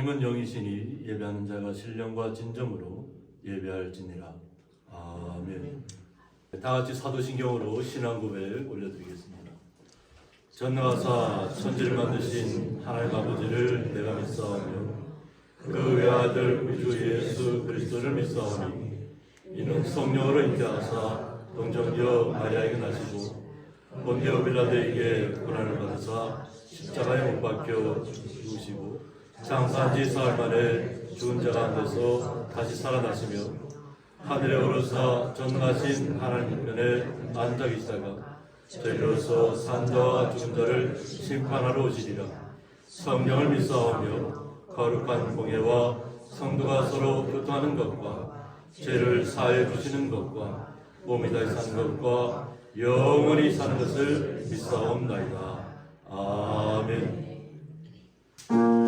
하나님은 영이시니 예배하는 자가 신령과 진정으로 예배할지니라. 아멘. 다 같이 사도신경으로 신앙 고백 올려드리겠습니다. 전능하사 천지를 만드신 하나님 아버지를 내가 믿사오며 그 외아들 우리 주 예수 그리스도를 믿사오니 이는 성령으로 잉태하사 동정녀 마리아에게 나시고 본디오 빌라도에게 고난을 받으사 십자가에 못 박혀 죽으시고 장사한 지 사흘 만에 죽은 자 가운데서 다시 살아나시며 하늘에 오르사 전능하신 하나님 우편에 앉아 계시다가 저희로서 산자와 죽은 자를 심판하러 오시리라. 성령을 믿사오며 거룩한 공예와 성도가 서로 교통하는 것과 죄를 사하여 주시는 것과 몸이 다시 사는 것과 영원히 사는 것을 믿사옵나이다. 아멘. 주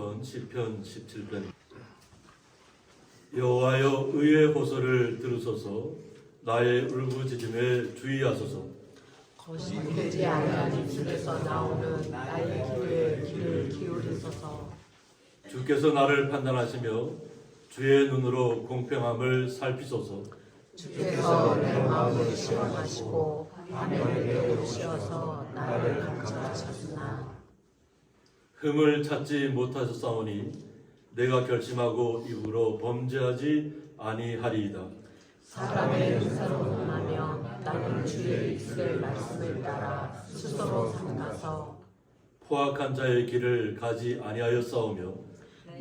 읽은 시편 17편. 여호와여 의의 호소를 들으소서. 나의 울부짖음에 주의하소서. 거짓되지 아니한 입술에서 나오는 나의 귀를 기울이소서. 주께서 나를 판단하시며 주의 눈으로 공평함을 살피소서. 주께서 내 마음을 시험하시고 하늘에게 오시어서 나를 감찰하셨으나 흠을 찾지 못하셨사오니 내가 결심하고 입으로 범죄하지 아니하리이다. 사람의 인사로 논하며 나는 주의 입술의 말씀을 따라 스스로 삼가서 포악한 자의 길을 가지 아니하였사오며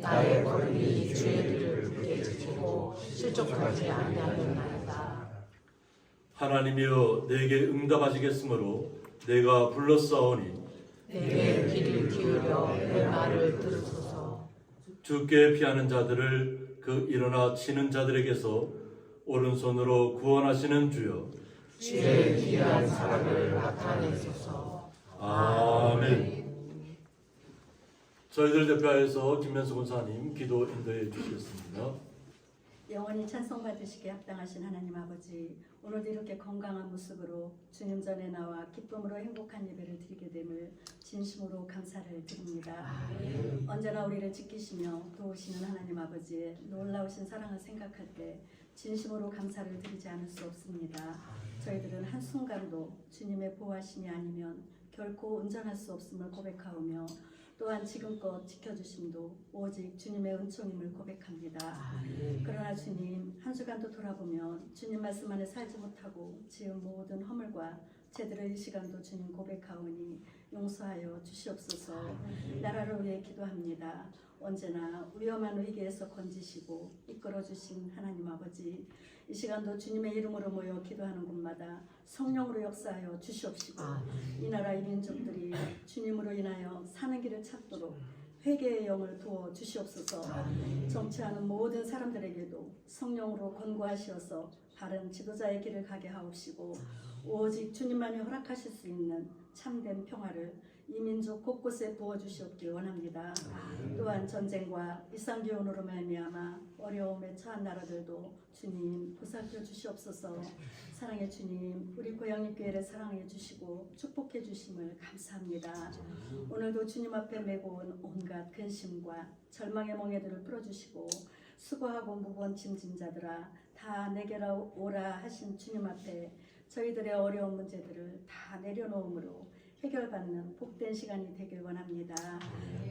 나의 걸음이 주의 길을 굳게 지키고 실족하지 아니하였나이다. 하나님이여 내게 응답하시겠으므로 내가 불렀사오니 내게 귀를 기울여 내 말을 들으소서. 주께 피하는 자들을 그 일어나 치는 자들에게서 오른손으로 구원하시는 주여. 주의 귀한 사랑을 나타내소서. 아멘. 저희들 대표하여서 김면수 권사님 기도 인도해 주시겠습니다. 영원히 찬송받으시기에 합당하신 하나님 아버지, 오늘도 이렇게 건강한 모습으로 주님 전에 나와 기쁨으로 행복한 예배를 드리게 됨을 진심으로 감사를 드립니다. 언제나 우리를 지키시며 도우시는 하나님 아버지의 놀라우신 사랑을 생각할 때 진심으로 감사를 드리지 않을 수 없습니다. 저희들은 한순간도 주님의 보호하심이 아니면 결코 온전할 수 없음을 고백하오며 또한 지금껏 지켜주심도 오직 주님의 은총임을 고백합니다. 그러나 주님, 한 주간도 돌아보면 주님 말씀 안에 살지 못하고 지은 모든 허물과 죄들을 이 시간도 주님 고백하오니 용서하여 주시옵소서. 나라를 위해 기도합니다. 언제나 위험한 위기에서 건지시고 이끌어주신 하나님 아버지, 이 시간도 주님의 이름으로 모여 기도하는 곳마다 성령으로 역사하여 주시옵시고 이 나라 이 민족들이 주님으로 인하여 사는 길을 찾도록 회개의 영을 부어 주시옵소서. 정치하는 모든 사람들에게도 성령으로 권고하시어서 바른 지도자의 길을 가게 하옵시고 오직 주님만이 허락하실 수 있는 참된 평화를 이 민족 곳곳에 부어주시옵길 원합니다. 또한 전쟁과 이상기온으로 말미암아 어려움에 처한 나라들도 주님 보살펴 주시옵소서. 사랑의 주님, 우리 고양이교회를 사랑해 주시고 축복해 주심을 감사합니다. 오늘도 주님 앞에 메고 온 온갖 근심과 절망의 멍에들을 풀어주시고 수고하고 무거운 짐진 자들아 다 내게로 오라 하신 주님 앞에 저희들의 어려운 문제들을 다 내려놓음으로 해결받는 복된 시간이 되길 원합니다.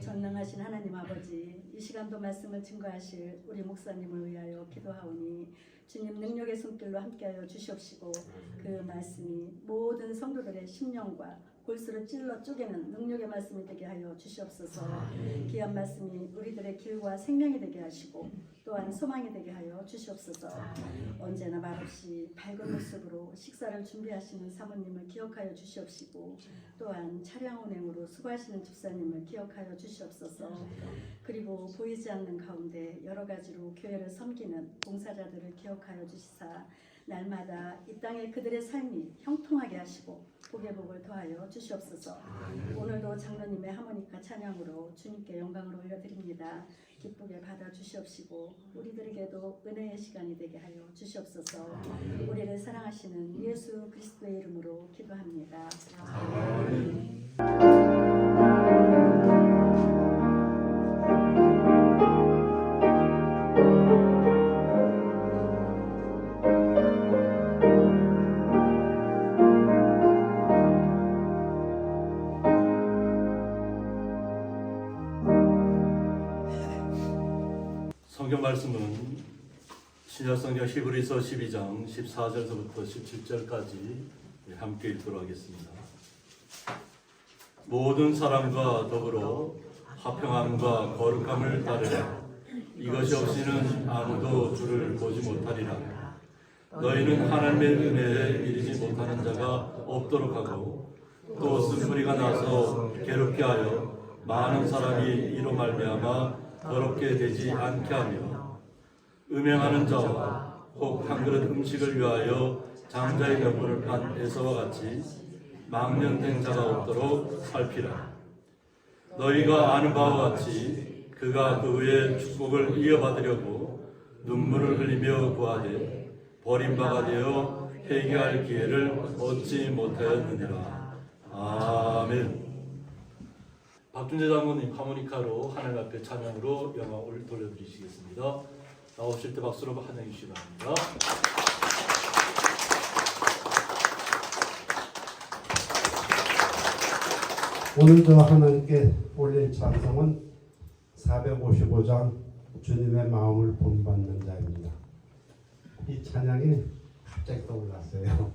전능하신 하나님 아버지, 이 시간도 말씀을 증거하실 우리 목사님을 위하여 기도하오니 주님 능력의 손길로 함께하여 주시옵시고 그 말씀이 모든 성도들의 심령과 골수를 찔러 쪼개는 능력의 말씀이 되게 하여 주시옵소서. 귀한 말씀이 우리들의 길과 생명이 되게 하시고 또한 소망이 되게 하여 주시옵소서. 언제나 말없이 밝은 모습으로 식사를 준비하시는 사모님을 기억하여 주시옵시고 또한 차량 운행으로 수고하시는 집사님을 기억하여 주시옵소서. 그리고 보이지 않는 가운데 여러 가지로 교회를 섬기는 봉사자들을 기억하여 주시사 날마다 이 땅에 그들의 삶이 형통하게 하시고 복의 복을 더하여 주시옵소서. 오늘도 장로님의 하모니카 찬양으로 주님께 영광을 올려드립니다. 기쁘게 받아 주시옵시고 우리들에게도 은혜의 시간이 되게 하여 주시옵소서. 우리를 사랑하시는 예수 그리스도의 이름으로 기도합니다. 아멘. 성경 말씀은 신약성경 히브리서 12장 14절부터 17절까지 함께 읽도록 하겠습니다. 모든 사람과 더불어 화평함과 거룩함을 따르라. 이것이 없이는 아무도 주를 보지 못하리라. 너희는 하나님의 은혜에 이르지 못하는 자가 없도록 하고 또 쓴뿌리가 나서 괴롭게 하여 많은 사람이 이로 말미암아 더럽게 되지 않게 하며 음행하는 자와 혹 한 그릇 음식을 위하여 장자의 명분을 판 에서와 같이 망령된 자가 없도록 살피라. 너희가 아는 바와 같이 그가 그 후에 축복을 이어받으려고 눈물을 흘리며 구하되 버림받아 되어 회개할 기회를 얻지 못하였느니라. 아멘. 박준재 장로님 하모니카로 하늘 앞에 찬양으로 영광을 돌려드리시겠습니다. 나오실 때 박수로 환영해 주시기 바랍니다. 오늘도 하나님께 올릴 찬송은 455장 주님의 마음을 본받는 자입니다. 이 찬양이 갑자기 떠올랐어요.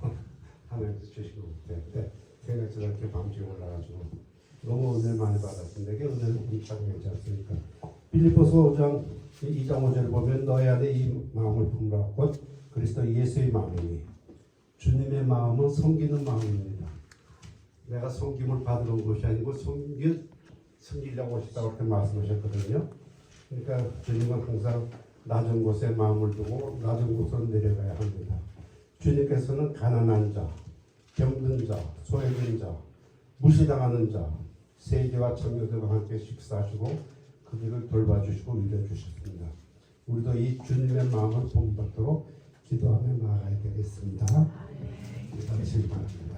하나님께서 주신 것 같아요. 제가 저렇게 밤중에 올라가지고 너무 은혜를 많이 받았습니다. 이게 은혜는 찬양이지 않습니까? 빌립보서 5장 2장 5절 보면 너희 안에 이 마음을 품으라 곧 그리스도 예수의 마음이니 주님의 마음은 섬기는 마음입니다. 내가 섬김을 받으러 온 것이 아니고 섬기려고 오셨다고 그렇게 말씀하셨거든요. 그러니까 주님은 항상 낮은 곳에 마음을 두고 낮은 곳으로 내려가야 합니다. 주님께서는 가난한 자, 병든 자, 소외된 자, 무시당하는 자, 세계와 청년들과 함께 식사하시고 그들을 돌봐주시고 위로해주셨습니다. 우리도 이 주님의 마음을 본받도록 기도하며 나아가야 되겠습니다. 기도하시기 바랍니다.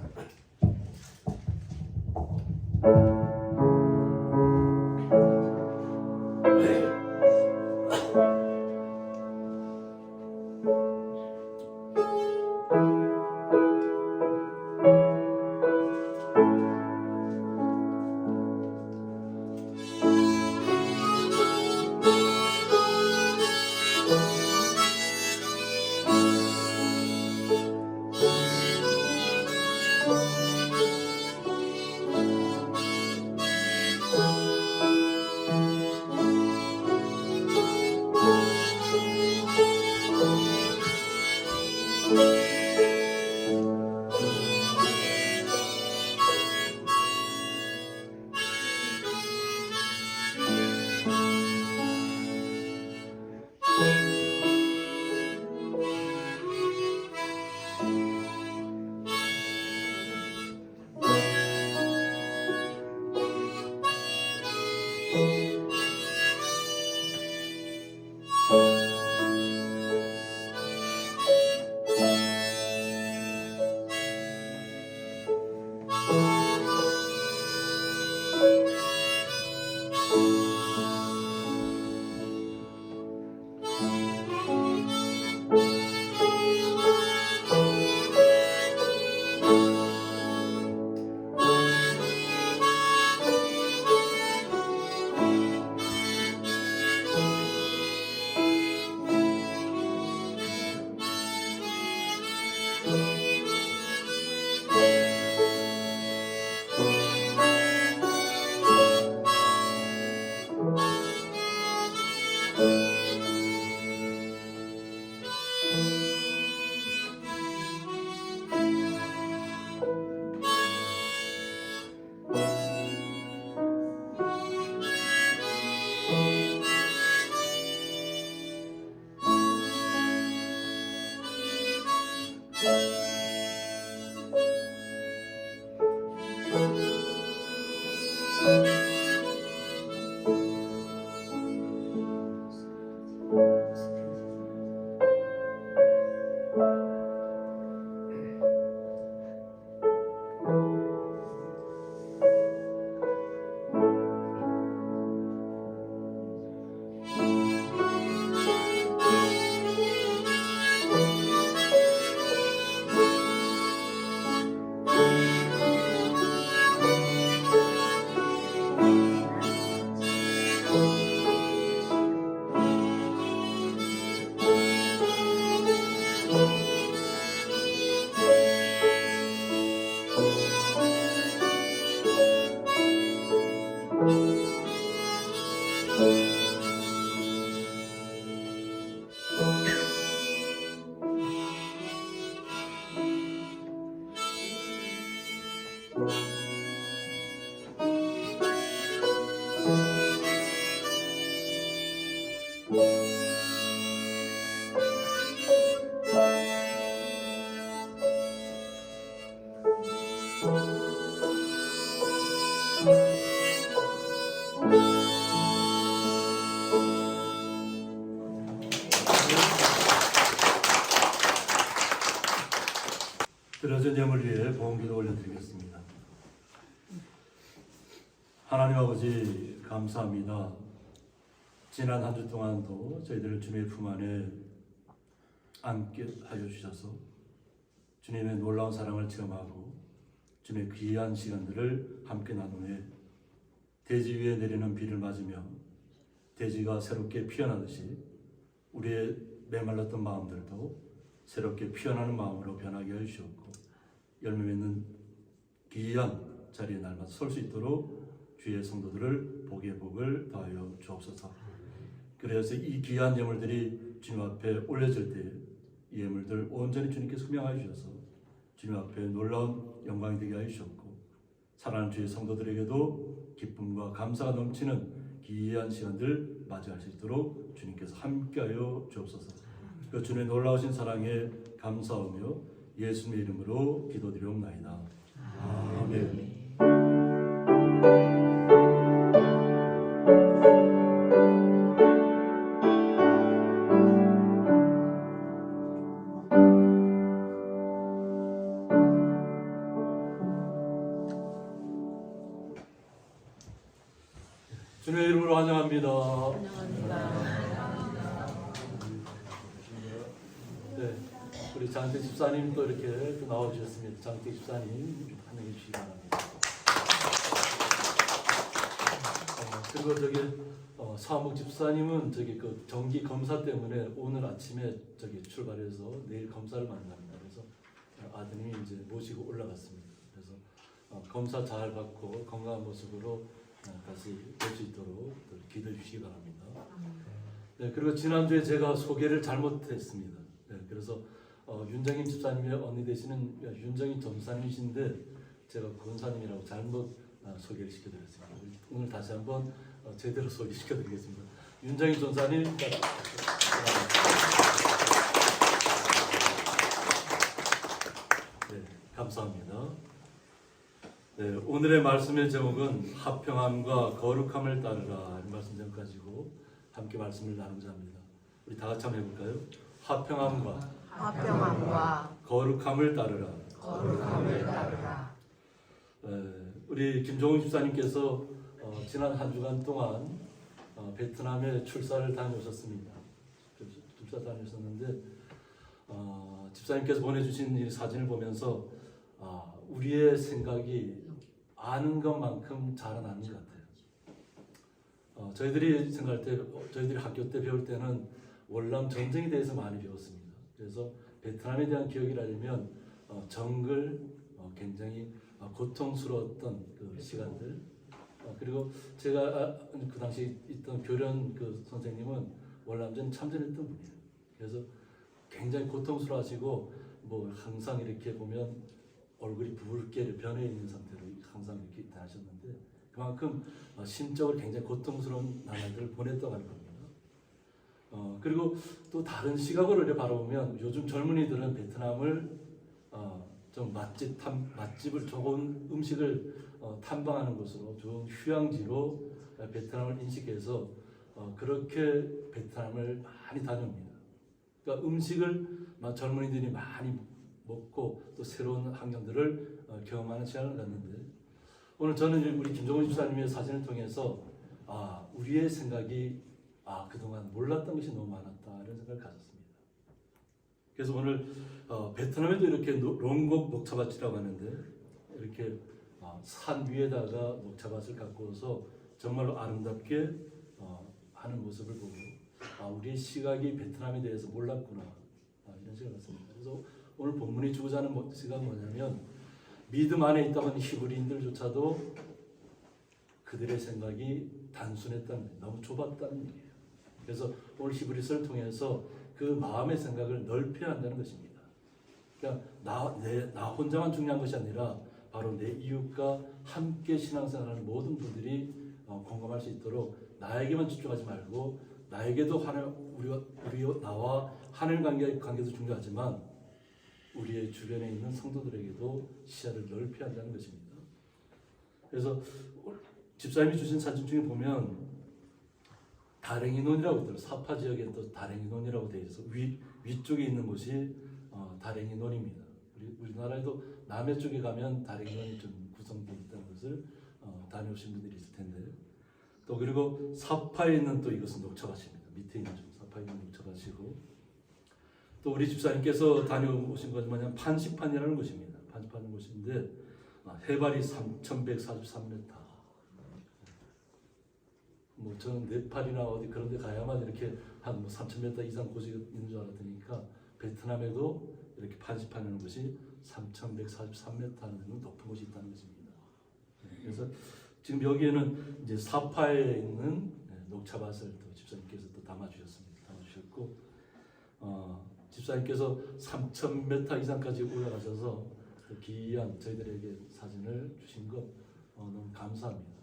드려진 예물 위에 봉기도 올려드리겠습니다. 하나님 아버지 감사합니다. 지난 한 주 동안도 저희들을 주님의 품 안에 안게 하여 주셔서 주님의 놀라운 사랑을 체험하고 주님의 귀한 시간들을 함께 나누며 대지 위에 내리는 비를 맞으며 대지가 새롭게 피어나듯이 우리의 메말랐던 마음들도 새롭게 피어나는 마음으로 변하게 해주셨고 열매 맺는 귀한 자리에 날마다 설 수 있도록 주의 성도들을 복의 복을 더하여 주옵소서. 그래서 이 귀한 예물들이 주님 앞에 올려질 때 이 예물들 온전히 주님께 소명하여 주셔서 주님 앞에 놀라운 영광이 되게 하여 주셨고 사랑하는 주의 성도들에게도 기쁨과 감사가 넘치는 귀한 시간들 맞이할 수 있도록 주님께서 함께하여 주옵소서. 그 주님의 놀라우신 사랑에 감사하며 예수님의 이름으로 기도드리옵나이다. 아멘. 주님의 이름으로 환영합니다. 네, 우리 장태 집사님 또 이렇게 또 나와주셨습니다. 장태 집사님 환영해 주시기 바랍니다. 그리고 저기 사목 집사님은 저기 그 정기 검사 때문에 오늘 아침에 저기 출발해서 내일 검사를 만납니다. 그래서 아드님이 이제 모시고 올라갔습니다. 그래서 검사 잘 받고 건강한 모습으로 다시 볼 수 있도록 기도해 주시기 바랍니다. 네, 그리고 지난주에 제가 소개를 잘못했습니다. 네, 그래서 윤정임 집사님의 언니 되시는 윤정임 전사님이신데 제가 권사님이라고 잘못 소개를 시켜드렸습니다. 오늘 다시 한번 제대로 소개시켜드리겠습니다. 윤정임 전사님. 네, 감사합니다. 네, 오늘의 말씀의 제목은 화평함과 거룩함을 따르라 이 말씀 제목 가지고 함께 말씀을 나누고자 합니다. 우리 다 같이 한번 해볼까요? 화평함과 화평함과 거룩함을 따르라. 우리 김종훈 집사님께서 지난 한 주간 동안 베트남에 출사를 다녀오셨습니다. 출사 다녀오셨는데 집사님께서 보내주신 이 사진을 보면서 우리의 생각이 아는 것만큼 잘은 아는 것 같아요. 저희들이 생각할 때, 저희들이 학교 때 배울 때는 월남 전쟁에 대해서 많이 배웠습니다. 그래서 베트남에 대한 기억이라면 정글, 굉장히 고통스러웠던 그 시간들. 그리고 제가 그 당시 있던 교련 그 선생님은 월남전 참전했던 분이에요. 그래서 굉장히 고통스러워하시고 뭐 항상 이렇게 보면 얼굴이 붉게 변해 있는 상태로 항상 이렇게 다하셨는데 그만큼 심적으로 굉장히 고통스러운 나날들을 보냈다고 할 겁니다. 그리고 또 다른 시각으로 이렇게 바라보면 요즘 젊은이들은 베트남을 좀 맛집을 좋은 음식을 탐방하는 곳으로 좋은 휴양지로 베트남을 인식해서 그렇게 베트남을 많이 다녀옵니다. 그러니까 음식을 젊은이들이 많이 먹고 또 새로운 환경들을 경험하는 시간을 갖는데 오늘 저는 우리 김종훈 집사님의 사진을 통해서 우리의 생각이 그동안 몰랐던 것이 너무 많았다 이런 생각을 가졌습니다. 그래서 오늘 베트남에도 이렇게 롱곡 녹차밭이라고 하는데 이렇게 산 위에다가 녹차밭을 가꾸어서 정말로 아름답게 하는 모습을 보고 우리의 시각이 베트남에 대해서 몰랐구나 이런 생각을 했습니다. 그래서 오늘 본문이 주고자 하는 시각은 뭐냐면 믿음 안에 있다는 히브리인들조차도 그들의 생각이 단순했다는 거예요. 너무 좁았다는 얘기예요. 그래서 오늘 히브리서를 통해서 그 마음의 생각을 넓혀야 한다는 것입니다. 그러니까 나 혼자만 중요한 것이 아니라 바로 내 이웃과 함께 신앙생활하는 모든 분들이 공감할 수 있도록 나에게만 집중하지 말고 나에게도 나와 하늘 관계도 중요하지만 우리의 주변에 있는 성도들에게도 시야를 넓혀야 한다는 것입니다. 그래서 집사님이 주신 사진 중에 보면 다랭이논이라고 있더라고요. 사파 지역에 또 다랭이논이라고 되어 있어서 위쪽에 있는 곳이 다랭이논입니다. 우리 우리나라에도 남해 쪽에 가면 다리경이 좀 구성되어 있다는 것을 다녀오신 분들이 있을 텐데, 또 그리고 사파에 있는 또 이것은 녹차밭입니다. 밑에 있는 좀 사파에 있는 녹차밭이고, 또 우리 집사님께서 다녀오신 것은 뭐냐면 판시판이라는 곳입니다. 판시판인 곳인데 해발이 3,143m. 뭐 저는 네팔이나 어디 그런 데 가야만 이렇게 한 뭐 3,000m 이상 고지가 있는 줄 알았으니까 베트남에도 이렇게 판시판이라는 곳이 3,143m 하는 데는 높은 곳이 있다는 것입니다. 그래서 지금 여기에는 이제 사파에 있는 녹차밭을 또 집사님께서 또 담아주셨고, 집사님께서 3,000m 이상까지 올라가셔서 또 귀한 저희들에게 사진을 주신 것 너무 감사합니다.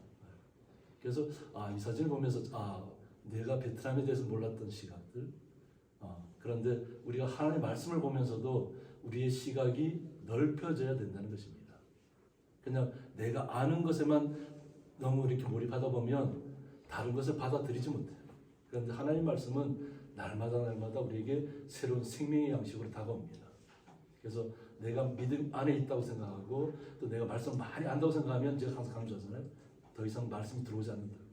그래서 이 사진을 보면서 내가 베트남에 대해서 몰랐던 시각들, 그런데 우리가 하나님의 말씀을 보면서도 우리의 시각이 넓혀져야 된다는 것입니다. 그냥 내가 아는 것에만 너무 이렇게 몰입하다 보면 다른 것을 받아들이지 못해요. 그런데 하나님 말씀은 날마다 우리에게 새로운 생명의 양식으로 다가옵니다. 그래서 내가 믿음 안에 있다고 생각하고 또 내가 말씀 많이 안다고 생각하면 제가 항상 강조하잖아요. 더 이상 말씀이 들어오지 않는다.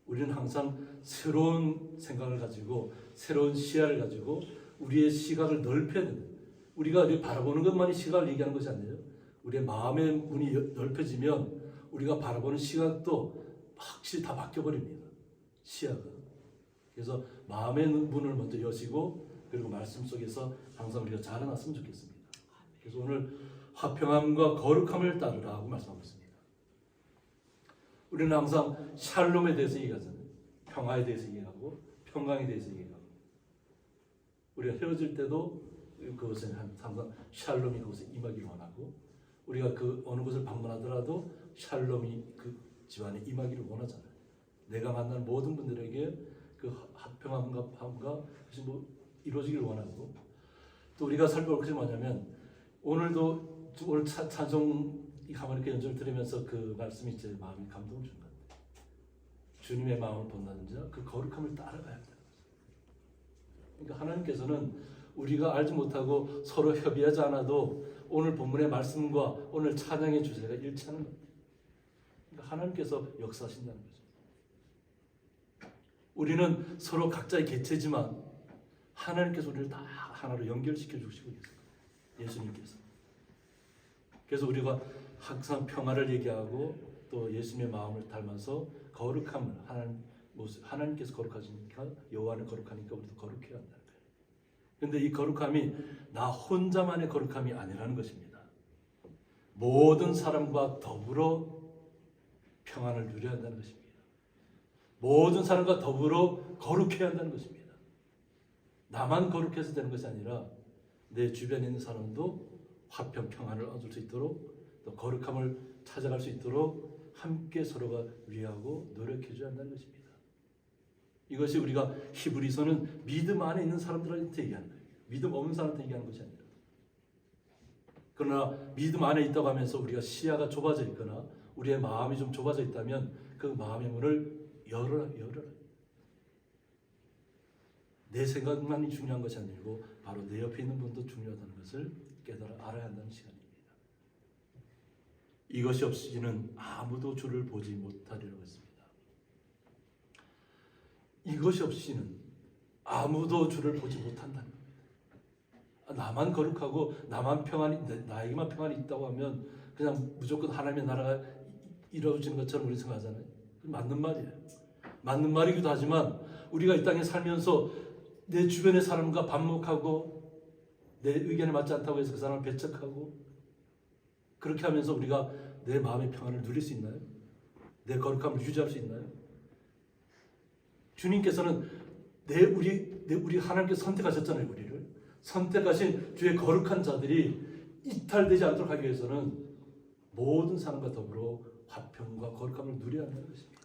우리는 항상 새로운 생각을 가지고 새로운 시야를 가지고 우리의 시각을 넓혀야 된다. 우리가 바라보는 것만이 시각을 얘기하는 것이 아니에요. 우리의 마음의 문이 넓혀지면 우리가 바라보는 시각도 확실히 다 바뀌어버립니다. 시야가. 그래서 마음의 문을 먼저 여시고 그리고 말씀 속에서 항상 우리가 자라났으면 좋겠습니다. 그래서 오늘 화평함과 거룩함을 따르라고 말씀하고 있습니다. 우리는 항상 샬롬에 대해서 얘기하잖아요. 평화에 대해서 얘기하고 평강에 대해서 얘기하고, 우리가 헤어질 때도 그것은 항상 샬롬이 그곳에 임하기를 원하고, 우리가 그 어느 곳을 방문하더라도 샬롬이 그 집안에 임하기를 원하잖아요. 내가 만나는 모든 분들에게 그 화평함과 그것이 뭐 이루어지기를 원하고, 또 우리가 살펴볼 것이 뭐냐면 오늘 찬송 이 가만히 연주를 들으면서 그 말씀이 제 마음에 감동을 준 것 같아요. 주님의 마음을 본다는 자, 그 거룩함을 따라가야 한다는 거죠. 그러니까 하나님께서는 우리가 알지 못하고 서로 협의하지 않아도 오늘 본문의 말씀과 오늘 찬양의 주제가 일치하는 겁니다. 그러니까 하나님께서 역사하신다는 거죠. 우리는 서로 각자의 개체지만 하나님께서 우리를 다 하나로 연결시켜 주시고 계세요. 예수님께서. 그래서 우리가 항상 평화를 얘기하고 또 예수님의 마음을 닮아서 거룩함을 하나님께서 거룩하시니까 여호와는 거룩하니까 우리도 거룩해야 한다는 거예요. 그런데 이 거룩함이 나 혼자만의 거룩함이 아니라는 것입니다. 모든 사람과 더불어 평안을 누려야 한다는 것입니다. 모든 사람과 더불어 거룩해야 한다는 것입니다. 나만 거룩해서 되는 것이 아니라 내 주변에 있는 사람도 화평, 평안을 얻을 수 있도록 또 거룩함을 찾아갈 수 있도록 함께 서로가 위하고 노력해줘야 한다는 것입니다. 이것이 우리가 히브리서는 믿음 안에 있는 사람들한테 얘기하는 거예요. 믿음 없는 사람한테 얘기하는 것이 아니라. 그러나 믿음 안에 있다고 하면서 우리가 시야가 좁아져 있거나 우리의 마음이 좀 좁아져 있다면 그 마음의 문을 열어라. 내 생각만이 중요한 것이 아니고 바로 내 옆에 있는 분도 중요하다는 것을 알아야 한다는 시간입니다. 이것이 없이는 아무도 주를 보지 못하리라고 했습니다. 이것이 없이는 아무도 주를 보지 못한다는 겁니다. 나만 거룩하고 나만 나에게만 평안이 있다고 하면 그냥 무조건 하나님의 나라가 이루어지는 것처럼 우리 생각하잖아요. 맞는 말이에요. 맞는 말이기도 하지만 우리가 이 땅에 살면서 내 주변의 사람과 반목하고 내 의견에 맞지 않다고 해서 그 사람을 배척하고 그렇게 하면서 우리가 내 마음의 평안을 누릴 수 있나요? 내 거룩함을 유지할 수 있나요? 주님께서는 우리 하나님께서 선택하셨잖아요. 우리를 선택하신 주의 거룩한 자들이 이탈되지 않도록 하기 위해서는 모든 사람과 더불어 화평과 거룩함을 누려야 한다는 것입니다.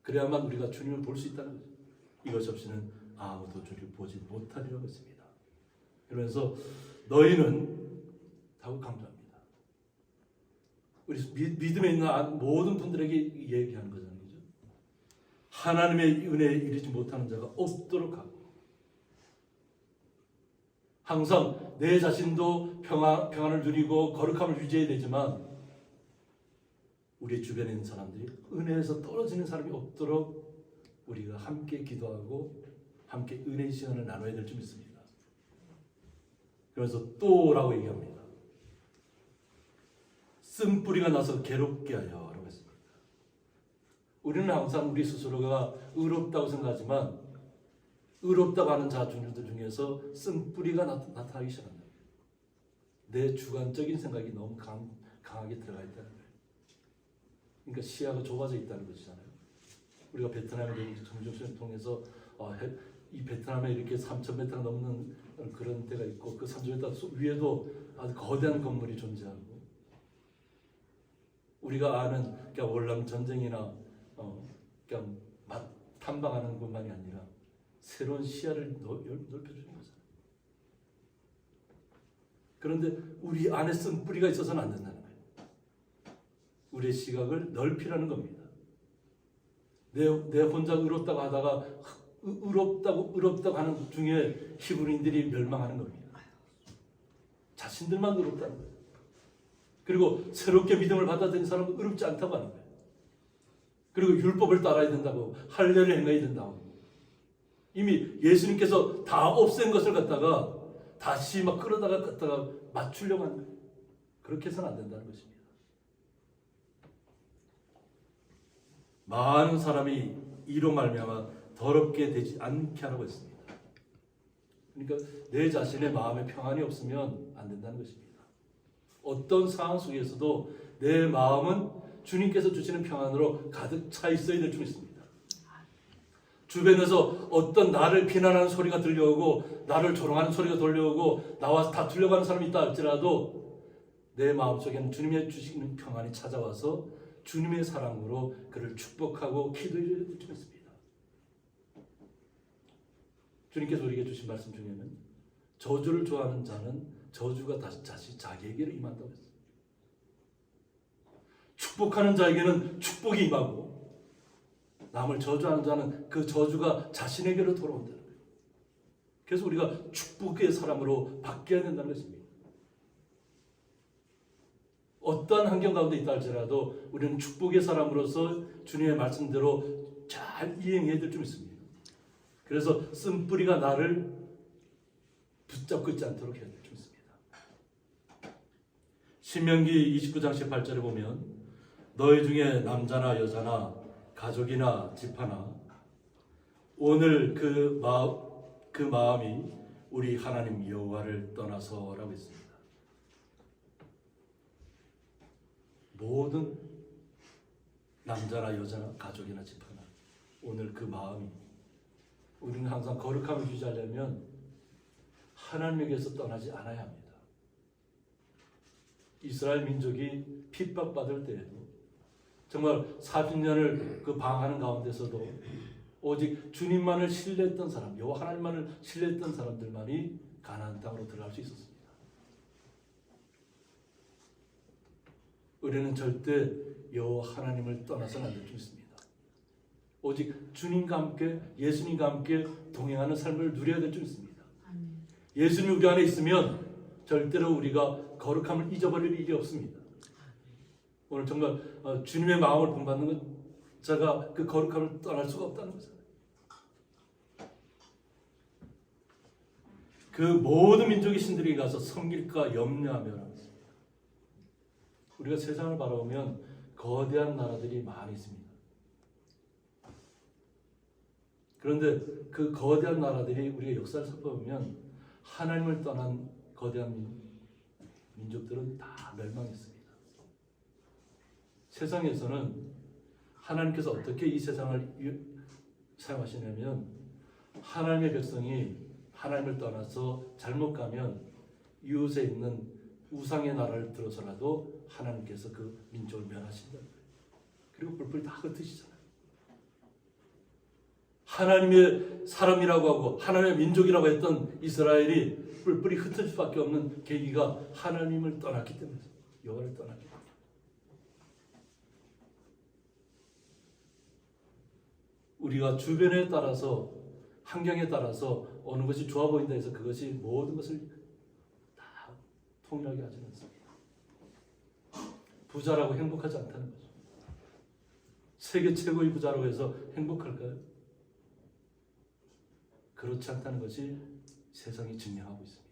그래야만 우리가 주님을 볼 수 있다는 거죠. 이것이 없이는 아무도 주를 보지 못하리라고 했습니다. 그러면서 너희는 하고 강조합니다. 우리 믿음에 있는 모든 분들에게 얘기하는 거잖아요. 그죠? 하나님의 은혜에 이르지 못하는 자가 없도록 하고 항상 내 자신도 평안을 누리고 거룩함을 유지해야 되지만 우리 주변에 있는 사람들이 은혜에서 떨어지는 사람이 없도록 우리가 함께 기도하고 함께 은혜의 시간을 나눠야 될 줄 믿습니다. 그래서 또라고 얘기합니다. 쓴뿌리가 나서 괴롭게 하여 라고 했습니다. 우리는 항상 우리 스스로가 의롭다고 생각하지만 의롭다고 하는 자중들 중에서 쓴뿌리가 나타나기 시작합니다. 내 주관적인 생각이 너무 강하게 들어가 있다는 거예요. 그러니까 시야가 좁아져 있다는 것이잖아요. 우리가 베트남에 정중수를 통해서 이 베트남에 이렇게 3,000m 넘는 그런 데가 있고 그 3,000m 위에도 아주 거대한 건물이 존재하고 우리가 아는 그러니까 월남 전쟁이나 그냥 탐방하는 것만이 아니라 새로운 시야를 넓혀주는 거잖아요. 그런데 우리 안에 쓴 뿌리가 있어서는 안 된다는 거예요. 우리의 시각을 넓히라는 겁니다. 내 혼자 의롭다고 하다가 의롭다고 하는 중에 히브리인들이 멸망하는 겁니다. 자신들만 의롭다는 거예요. 그리고 새롭게 믿음을 받아들인 사람은 의롭지 않다고 하는 거예요. 그리고 율법을 따라야 된다고 할례를 행해야 된다고 이미 예수님께서 다 없앤 것을 갖다가 다시 막 끌어다가 갖다가 맞추려고 하는 거예요. 그렇게 해서는 안 된다는 것입니다. 많은 사람이 이로 말미암아 더럽게 되지 않게 하라고 했습니다. 그러니까 내 자신의 마음에 평안이 없으면 안 된다는 것입니다. 어떤 상황 속에서도 내 마음은 주님께서 주시는 평안으로 가득 차 있어야 될 줄 믿습니다. 주변에서 어떤 나를 비난하는 소리가 들려오고 나를 조롱하는 소리가 들려오고 나와 다투려고 하는 사람이 있다 할지라도 내 마음속에는 주님의 주시는 평안이 찾아와서 주님의 사랑으로 그를 축복하고 기도해야 될 줄 믿습니다. 주님께서 우리에게 주신 말씀 중에는 저주를 좋아하는 자는 저주가 다시 자기에게로 임한다고 했습니다. 축복하는 자에게는 축복이 임하고 남을 저주하는 자는 그 저주가 자신에게로 돌아온다는 거예요. 그래서 우리가 축복의 사람으로 바뀌어야 된다는 것입니다. 어떠한 환경 가운데 있다 할지라도 우리는 축복의 사람으로서 주님의 말씀대로 잘 이행해야 될 줄 믿습니다. 그래서 쓴뿌리가 나를 붙잡고 있지 않도록 해야 될 줄 믿습니다. 신명기 29장 18절에 보면 너희 중에 남자나 여자나 가족이나 집하나 오늘 그 마음이 우리 하나님 여호와를 떠나서라고 했습니다. 모든 남자나 여자나 가족이나 집하나 오늘 그 마음이 우리는 항상 거룩함을 유지하려면 하나님에게서 떠나지 않아야 합니다. 이스라엘 민족이 핍박받을 때에도 정말 40년을 그 방황하는 가운데서도 오직 주님만을 신뢰했던 사람, 여호와 하나님만을 신뢰했던 사람들만이 가나안 땅으로 들어갈 수 있었습니다. 우리는 절대 여호와 하나님을 떠나서는 안 될 줄 믿습니다. 오직 주님과 함께 예수님과 함께 동행하는 삶을 누려야 될 줄 믿습니다. 예수님 우리 안에 있으면 절대로 우리가 거룩함을 잊어버릴 일이 없습니다. 오늘 정말 주님의 마음을 본받는 건 자가 그 거룩함을 떠날 수가 없다는 거잖아요. 그 모든 민족의 신들에게 가서 섬길까 염려하며 하겠습니다. 우리가 세상을 바라보면 거대한 나라들이 많이 있습니다. 그런데 그 거대한 나라들이 우리가 역사를 살펴보면 하나님을 떠난 거대한 민족들은 다 멸망했습니다. 세상에서는 하나님께서 어떻게 이 세상을 사용하시냐면 하나님의 백성이 하나님을 떠나서 잘못 가면 이웃에 있는 우상의 나라를 들어서라도 하나님께서 그 민족을 멸하신다는 거예요. 그리고 뿔뿔이 다 흩으시잖아요. 하나님의 사람이라고 하고 하나님의 민족이라고 했던 이스라엘이 뿔뿔이 흩어질 수밖에 없는 계기가 하나님을 떠났기 때문에 여호와를 떠났기 때문에. 우리가 주변에 따라서 환경에 따라서 어느 것이 좋아 보인다 해서 그것이 모든 것을 통일하게 하지 않습니다. 부자라고 행복하지 않다는 거죠. 세계 최고의 부자라고 해서 행복할까요? 그렇지 않다는 것이 세상이 증명하고 있습니다.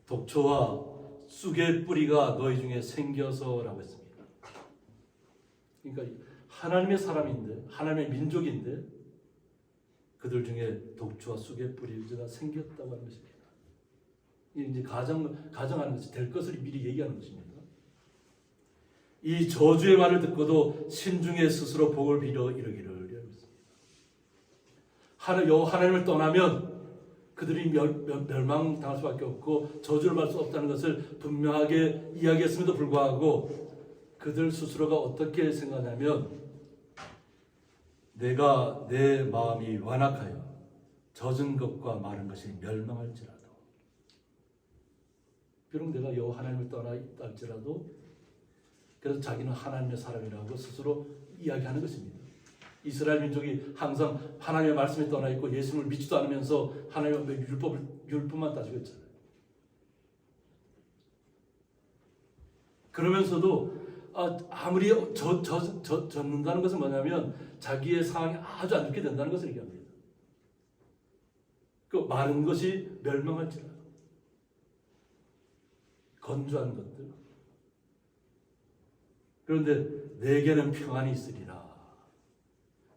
독초와 쑥의 뿌리가 너희 중에 생겨서라고 했습니다. 그러니까 하나님의 사람인데, 하나님의 민족인데 그들 중에 독초와 쑥의 뿌리가 생겼다고 하는 것입니다. 이제 가정하는 것이 될 것을 미리 얘기하는 것입니다. 이 저주의 말을 듣고도 신중에 스스로 복을 빌어 이르기를 하나님을 떠나면 그들이 멸망당할 수밖에 없고 저주를 받을 수 없다는 것을 분명하게 이야기했음에도 불구하고 그들 스스로가 어떻게 생각하냐면 내가 내 마음이 완악하여 젖은 것과 마른 것이 멸망할지라도 비록 내가 여호와 하나님을 떠나 있다 할지라도 그래서 자기는 하나님의 사람이라고 스스로 이야기하는 것입니다. 이스라엘 민족이 항상 하나님의 말씀에 떠나 있고 예수님을 믿지도 않으면서 하나님의 율법만 따지고 있잖아요. 그러면서도 아무리 젖는다는 것은 뭐냐면 자기의 상황이 아주 안 좋게 된다는 것을 얘기합니다. 그 마른 것이 멸망할지라도 건조한 것들. 그런데 내게는 평안이 있으리라.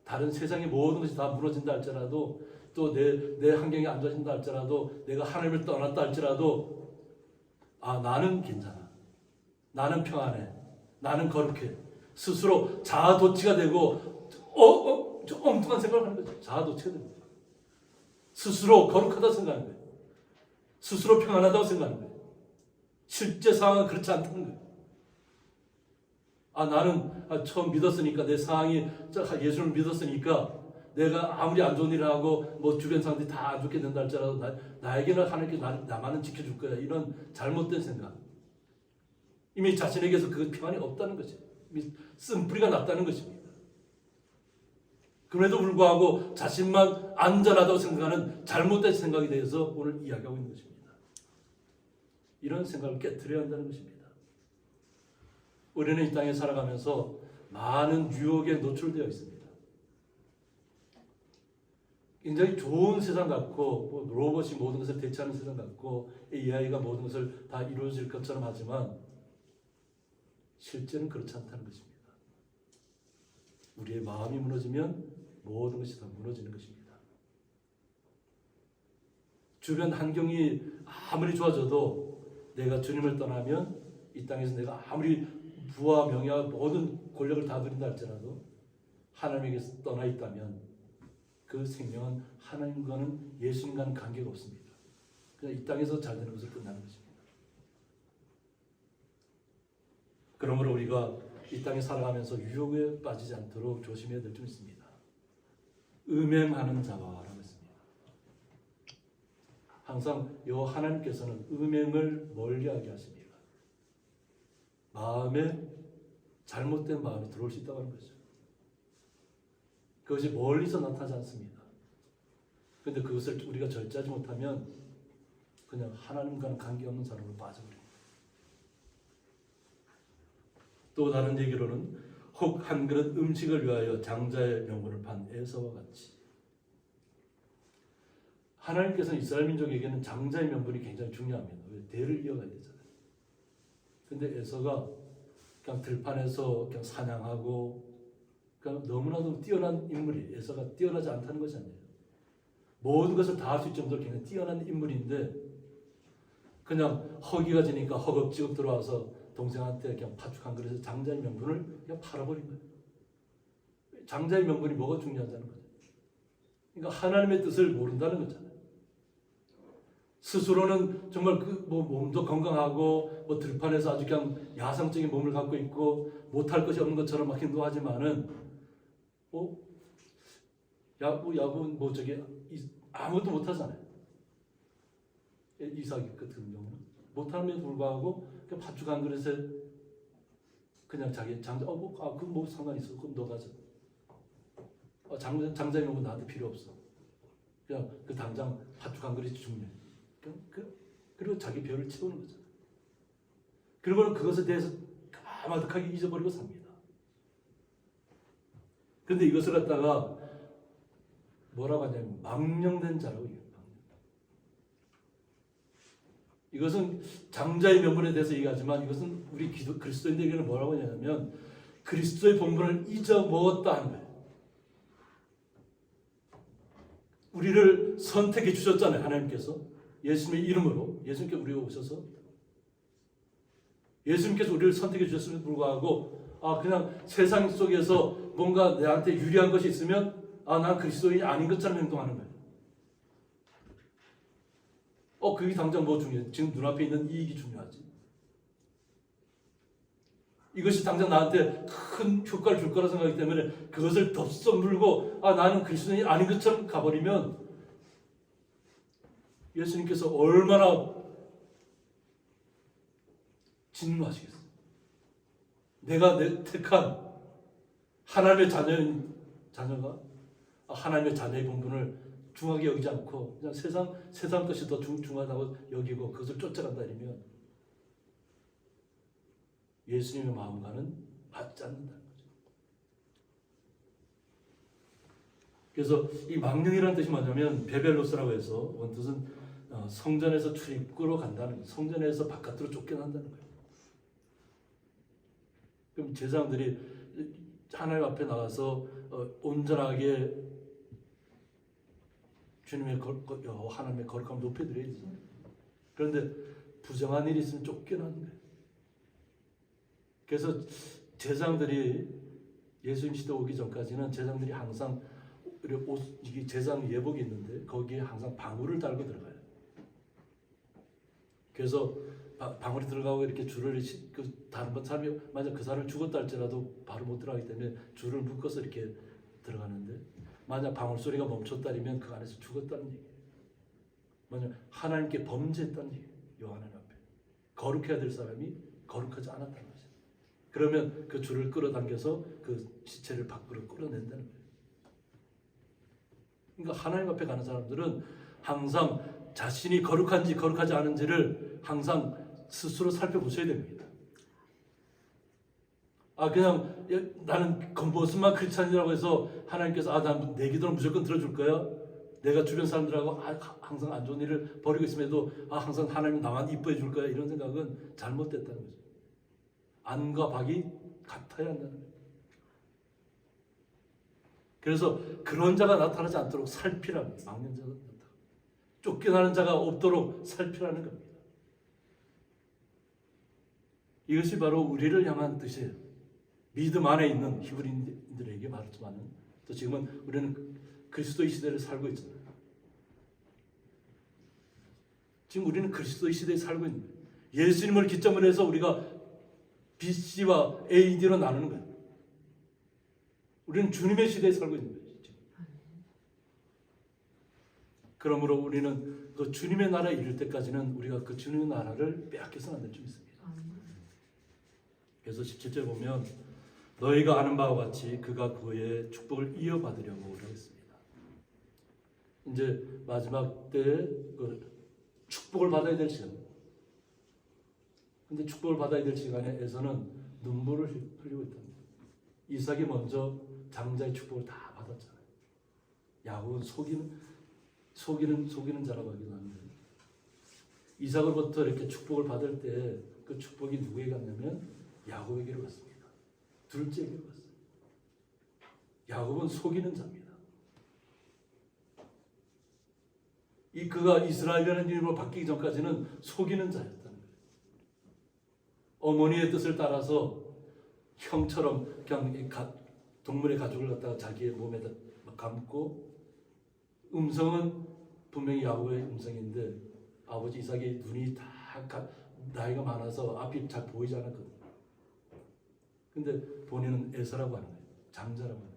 다른 세상의 모든 것이 다 무너진다 할지라도 또 내 환경이 안 좋아진다 할지라도 내가 하나님을 떠났다 할지라도 나는 괜찮아. 나는 평안해. 나는 거룩해. 스스로 자아도취가 되고 좀 엉뚱한 생각을 하는 거죠. 자아도취가 됩니다. 스스로 거룩하다고 생각하는 거예요. 스스로 평안하다고 생각하는 거예요. 실제 상황은 그렇지 않다는 거예요. 나는 처음 믿었으니까 내 상황이 예수를 믿었으니까 내가 아무리 안 좋은 일을 하고 뭐 주변 사람들이 다 안 좋게 된다 할지라도 나에게는 하나님께 나만은 지켜줄 거야. 이런 잘못된 생각. 이미 자신에게서 그 평안이 없다는 거지. 이미 쓴뿌리가 났다는 것입니다. 그럼에도 불구하고 자신만 안전하다고 생각하는 잘못된 생각에 대해서 오늘 이야기하고 있는 것입니다. 이런 생각을 깨트려야 한다는 것입니다. 우리는 이 땅에 살아가면서 많은 유혹에 노출되어 있습니다. 굉장히 좋은 세상 같고 로봇이 모든 것을 대체하는 세상 같고 AI가 모든 것을 다 이루어질 것처럼 하지만 실제는 그렇지 않다는 것입니다. 우리의 마음이 무너지면 모든 것이 다 무너지는 것입니다. 주변 환경이 아무리 좋아져도 내가 주님을 떠나면 이 땅에서 내가 아무리 부와 명예와 모든 권력을 다 누린다 할지라도 하나님에게서 떠나 있다면 그 생명은 하나님과는 예수님과는 관계가 없습니다. 그냥 이 땅에서 잘 되는 것을 끝나는 것입니다. 그러므로 우리가 이 땅에 살아가면서 유혹에 빠지지 않도록 조심해야 될 점 있습니다. 음행하는 자와라고 했습니다. 항상 여호와 하나님께서는 음행을 멀리하게 하십니다. 마음에 잘못된 마음이 들어올 수 있다고 하는 거죠. 그것이 멀리서 나타나지 않습니다. 그런데 그것을 우리가 절제하지 못하면 그냥 하나님과는 관계없는 사람으로 빠져버립니다. 또 다른 얘기로는 혹 한 그릇 음식을 위하여 장자의 명분을 판 에서와 같이 하나님께서는 이스라엘 민족에게는 장자의 명분이 굉장히 중요합니다. 왜? 대를 이어가야 되잖아요. 근데 에서가 그냥 들판에서 그냥 사냥하고 그냥 너무나도 뛰어난 인물이 에서가 뛰어나지 않다는 것이 아니에요. 모든 것을 다 할 수 있을 정도로 굉장히 뛰어난 인물인데 그냥 허기가 지니까 허겁지겁 들어와서 동생한테 그냥 파죽한 그릇에 장자의 명분을 그냥 팔아버린 거예요. 장자의 명분이 뭐가 중요하다는 거죠. 그러니까 하나님의 뜻을 모른다는 거잖아요. 스스로는 정말 몸도 건강하고 들판에서 아주 그냥 야성적인 몸을 갖고 있고 못할 것이 없는 것처럼 막 행동하지만은 야구 아무것도 못하잖아요. 이삭 같은 경우는 못함에도 불구하고 그 팥죽 한 그릇에 그냥 자기 장자 그건 뭐 상관 있어? 그럼 너 가져. 장자의 명분 나한테 필요 없어. 그냥 그 당장 팥죽 한 그릇이 중요해. 그리고 자기 배를 채우는 거죠. 그리고는 그것에 대해서 까마득하게 잊어버리고 삽니다. 그런데 이것을 갖다가 뭐라고 하냐면 망령된 자라고 얘기해요. 이것은 장자의 명분에 대해서 얘기하지만 이것은 우리 그리스도인들에게는 뭐라고 하냐면 그리스도의 본분을 잊어먹었다 하는 거예요. 우리를 선택해 주셨잖아요. 하나님께서 예수님의 이름으로 예수님께 우리가 오셔서 예수님께서 우리를 선택해 주셨음에도 불구하고 그냥 세상 속에서 뭔가 내한테 유리한 것이 있으면 난 그리스도인이 아닌 것처럼 행동하는 거예요. 그게 당장 뭐 중요해? 지금 눈앞에 있는 이익이 중요하지. 이것이 당장 나한테 큰 효과를 줄 거라 생각하기 때문에 그것을 덥석 물고 나는 그리스도인이 아닌 것처럼 가버리면 예수님께서 얼마나 진노하시겠어요. 내가 택한 하나님의 자녀가 하나님의 자녀의 본분을 중하게 여기지 않고 그냥 세상 것이 더 중하다고 여기고 그것을 쫓아간다 이러면 예수님의 마음과는 맞지 않는다는 거죠. 그래서 이 망령이라는 뜻이 뭐냐면 베벨로스라고 해서 원뜻은 성전에서 출입구로 간다는 거예요. 성전에서 바깥으로 쫓겨난다는 거예요. 그럼 제사장들이 하나님 앞에 나가서 온전하게 주님의 하나님의 거룩함을 높여드려야지. 그런데 부정한 일이 있으면 쫓겨나는 거예요. 그래서 제사장들이 예수님 시대 오기 전까지는 제사장들이 항상 이게 제사장 예복이 있는데 거기에 항상 방울을 달고 들어가요. 그래서 방울이 들어가고 이렇게 줄을 다른 사람이 만약 그 사람을 죽었다 할지라도 바로 못 들어가기 때문에 줄을 묶어서 이렇게 들어가는데 만약 방울 소리가 멈췄다면 그 안에서 죽었다는 얘기예요. 만약 하나님께 범죄했다는 얘기예요. 하나님 앞에 거룩해야 될 사람이 거룩하지 않았다는 거죠. 그러면 그 줄을 끌어당겨서 그 시체를 밖으로 끌어낸다는 거예요. 그러니까 하나님 앞에 가는 사람들은 항상 자신이 거룩한지 거룩하지 않은지를 항상 스스로 살펴보셔야 됩니다. 그냥 나는 무엇만 크리스찬이라고 해서 하나님께서 난 내 기도는 무조건 들어줄 거야. 내가 주변 사람들하고 항상 안 좋은 일을 벌이고 있음에도 항상 하나님 나만 이뻐해 줄 거야. 이런 생각은 잘못됐다는 거죠. 안과 박이 같아야 한다는 거예요. 그래서 그런 자가 나타나지 않도록 살피라는 거예요. 막는 자가 나타나고 쫓겨나는 자가 없도록 살피라는 겁니다. 이것이 바로 우리를 향한 뜻이에요. 믿음 안에 있는 히브리인들에게 말했지만 또 지금은 우리는 그리스도의 시대를 살고 있잖아요. 지금 우리는 그리스도의 시대에 살고 있는 거예요. 예수님을 기점으로 해서 우리가 BC와 AD로 나누는 거예요. 우리는 주님의 시대에 살고 있는 거예요. 지금. 그러므로 우리는 그 주님의 나라에 이를 때까지는 우리가 그 주님의 나라를 빼앗겨서는 안 될 줄 믿습니다. 그래서 17절 보면 너희가 아는 바와 같이 그가 그의 축복을 이어받으려고 그러겠습니다. 이제 마지막 때 그 축복을 받아야 될 시간. 근데 축복을 받아야 될 시간에서는 눈물을 흘리고 있답니다. 이삭이 먼저 장자의 축복을 다 받았잖아요. 야곱은 속이는 자라고 하기도 하는데 이삭으로부터 이렇게 축복을 받을 때 그 축복이 누구에게 갔냐면 야곱에게로 갔습니다. 둘째에게로 갔어요. 야곱은 속이는 자입니다. 그가 이스라엘이라는 이름으로 바뀌기 전까지는 속이는 자였다는 거예요. 어머니의 뜻을 따라서 형처럼 그냥 동물의 가죽을 갖다가 자기의 몸에다 감고 음성은 분명히 야곱의 음성인데 아버지 이삭의 눈이 다 나이가 많아서 앞이 잘 보이지 않았거든요. 근데 본인은 에서라고 하는 거예요. 장자라고 하는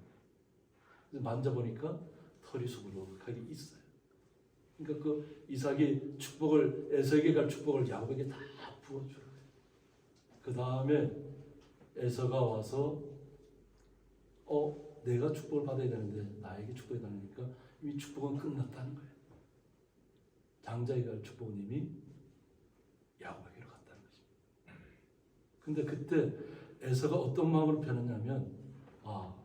거예요. 만져보니까 털이 수북하게 있어요. 그러니까 그 이삭이 축복을 에서에게 갈 축복을 야곱에게 다 부어주는 거예요. 그 다음에 에서가 와서 내가 축복을 받아야 되는데 나에게 축복이 나니까 이 축복은 끝났다는 거예요. 장자에게 갈 축복님이 야곱에게로 갔다는 것입니다. 근데 그때 에서가 어떤 마음으로 변했냐면 막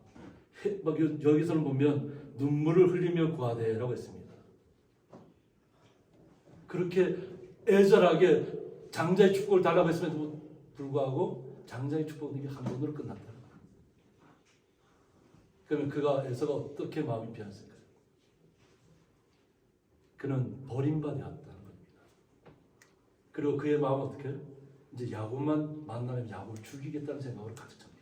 여기서는 보면 눈물을 흘리며 구하되라고 했습니다. 그렇게 애절하게 장자의 축복을 달라고 했음에도 불구하고 장자의 축복은 한 번으로 끝났다는 거예요. 그러면 에서가 어떻게 마음이 변했을까요? 그는 버림받았다는 겁니다. 그리고 그의 마음은 어떻게 해요? 이제 야곱만 만나면 야곱을 죽이겠다는 생각으로 가득 찹니다.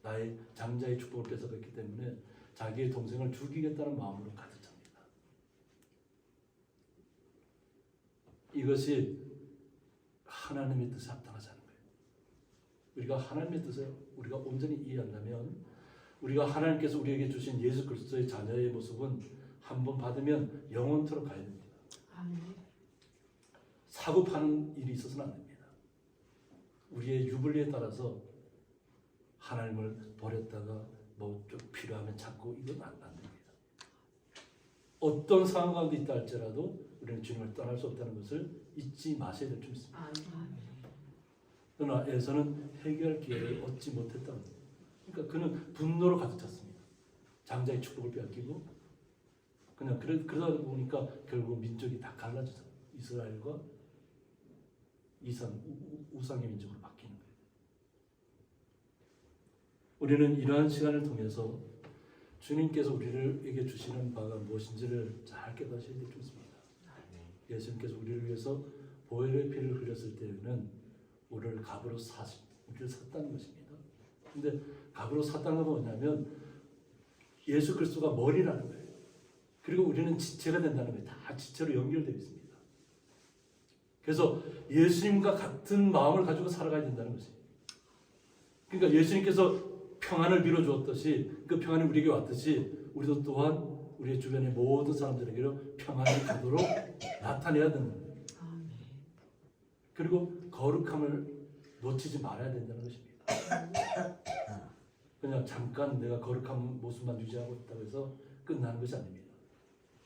나의 장자의 축복을 뺏어갔기 때문에 자기의 동생을 죽이겠다는 마음으로 가득 찹니다. 이것이 하나님의 뜻에 합당하지 않은 거예요. 우리가 하나님의 뜻을 우리가 온전히 이해한다면 우리가 하나님께서 우리에게 주신 예수 그리스도의 자녀의 모습은 한번 받으면 영원토록 가야 됩니다. 사고 파는 일이 있어서는 안 됩니다. 우리의 유불리에 따라서 하나님을 버렸다가 뭐 좀 필요하면 찾고 이건 안 됩니다. 어떤 상황 가운데 있다 할지라도 우리는 주님을 떠날 수 없다는 것을 잊지 마셔야 될 줄 믿습니다. 그러나 에서는 해결할 기회를 얻지 못했다는 거예요. 그러니까 그는 분노로 가득 찼습니다. 장자의 축복을 빼앗기고 그냥 그러다 보니까 결국 민족이 다 갈라져서 이스라엘과 우상의 민족으로 바뀌는 거예요. 우리는 이러한 시간을 통해서 주님께서 우리에게 주시는 바가 무엇인지를 잘 깨닫으셔야 될 줄 믿습니다. 예수님께서 우리를 위해서 보혈의 피를 흘렸을 때에는 우리를 값으로 우리를 샀다는 것입니다. 근데 값으로 샀다는 건 뭐냐면 예수 그리스도가 머리라는 거예요. 그리고 우리는 지체가 된다는 거예요. 다 지체로 연결되어 있습니다. 그래서 예수님과 같은 마음을 가지고 살아가야 된다는 것이에요. 그러니까 예수님께서 평안을 빌어주었듯이 그 평안이 우리에게 왔듯이 우리도 또한 우리의 주변의 모든 사람들에게로 평안이 가도록 나타내야 되는 거예요. 그리고 거룩함을 놓치지 말아야 된다는 것입니다. 그냥 잠깐 내가 거룩한 모습만 유지하고 있다고 해서 끝나는 것이 아닙니다.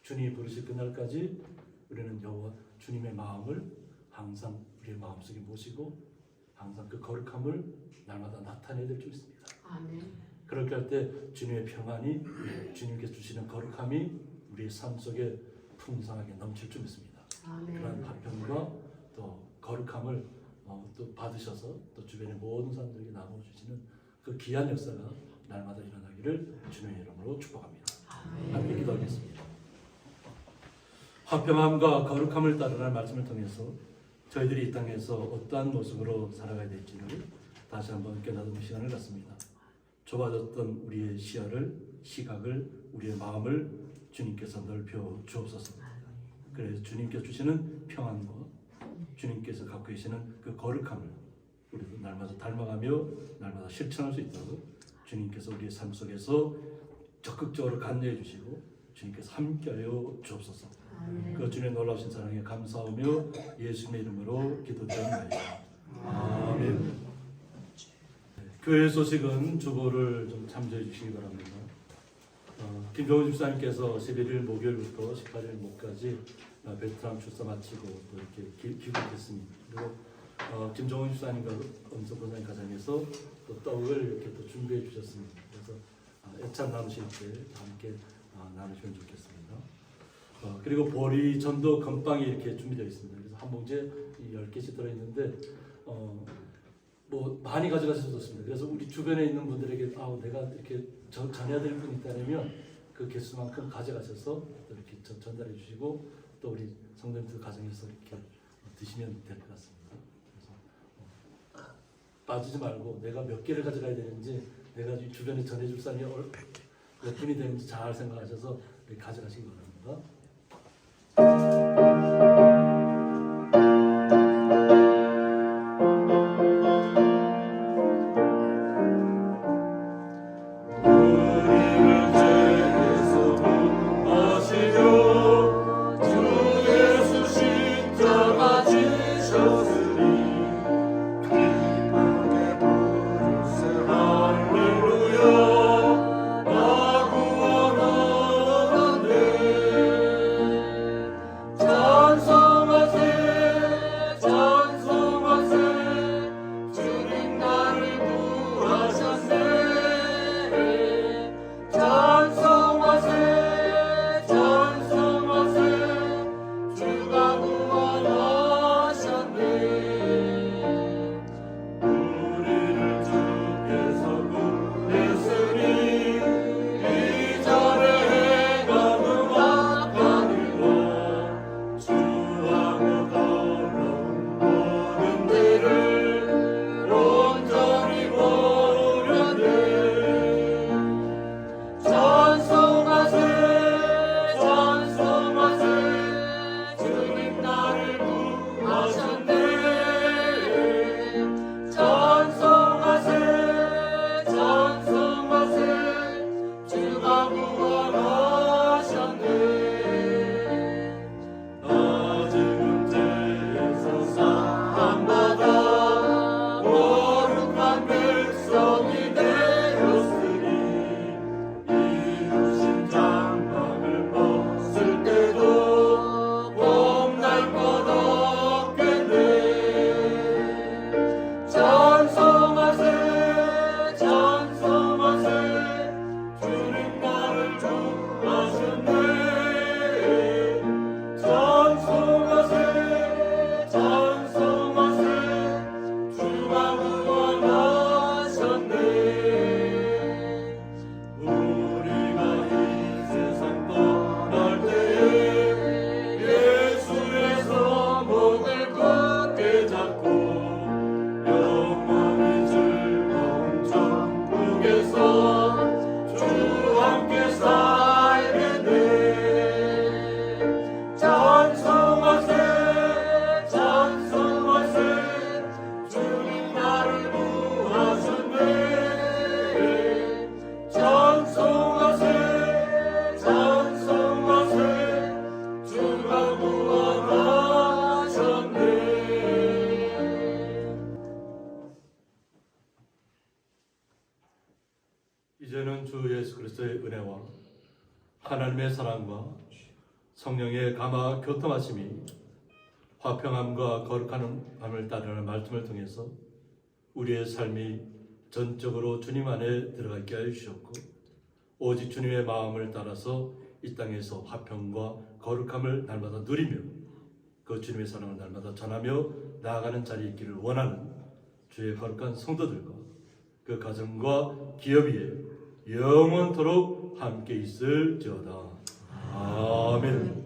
주님이 부르실 그날까지 우리는 여호와 주님의 마음을 항상 우리의 마음속에 모시고 항상 그 거룩함을 날마다 나타내야 될 줄 믿습니다. 그렇게 할 때 주님의 평안이 주님께서 주시는 거룩함이 우리의 삶 속에 풍성하게 넘칠 줄 믿습니다. 그런 화평과 또 거룩함을 또 받으셔서 또 주변의 모든 사람들에게 나눠 주시는 그 귀한 역사가 날마다 일어나기를 주님의 이름으로 축복합니다. 함께 기도하겠습니다. 화평함과 거룩함을 따르는 말씀을 통해서 저희들이 이 땅에서 어떠한 모습으로 살아가야 될지를 다시 한번 깨닫는 시간을 갖습니다. 좁아졌던 우리의 시각을 우리의 마음을 주님께서 넓혀 주옵소서. 그래서 주님께서 주시는 평안과 주님께서 갖고 계시는 그 거룩함을 우리도 날마다 닮아가며 날마다 실천할 수 있도록 주님께서 우리의 삶 속에서 적극적으로 관여해 주시고 주님께서 함께하여 주옵소서. 그 주님의 놀라우신 사랑에 감사하며 예수님의 이름으로 기도드립니다. 아멘. 교회 소식은 주보를 좀 참조해 주시기 바랍니다. 김종훈 집사님께서 11일 목요일부터 18일 목까지 베트남 출사 마치고 또 이렇게 귀국했습니다. 그리고 김종훈 집사님과 엄석 권사님 가정에서 또 떡을 이렇게 또 준비해 주셨습니다. 그래서 애찬 나누실 때 함께 나누시면 좋겠습니다. 그리고 보리 전도 건빵이 이렇게 준비되어 있습니다. 그래서 한 봉지에 10개씩 들어있는데 뭐 많이 가져가셔도 좋습니다. 그래서 우리 주변에 있는 분들에게 내가 이렇게 전해야 될 분이 있다면 그 개수만큼 가져가셔서 또 이렇게 전달해 주시고 또 우리 성도님들 가정에서 이렇게 드시면 될 것 같습니다. 그래서 빠지지 말고 내가 몇 개를 가져가야 되는지 내가 주변에 전해줄 사람이 몇 분이 되는지 잘 생각하셔서 가져가시기 바랍니다. 할렐루야 나 구원하네 그리스도의 은혜와 하나님의 사랑과 성령의 감화 교통하심이 화평함과 거룩함을 따르는 말씀을 통해서 우리의 삶이 전적으로 주님 안에 들어가게 하여 주셨고 오직 주님의 마음을 따라서 이 땅에서 화평과 거룩함을 날마다 누리며 그 주님의 사랑을 날마다 전하며 나아가는 자리에 있기를 원하는 주의 거룩한 성도들과 그 가정과 기업 위에 영원토록 함께 있을지어다. 아멘.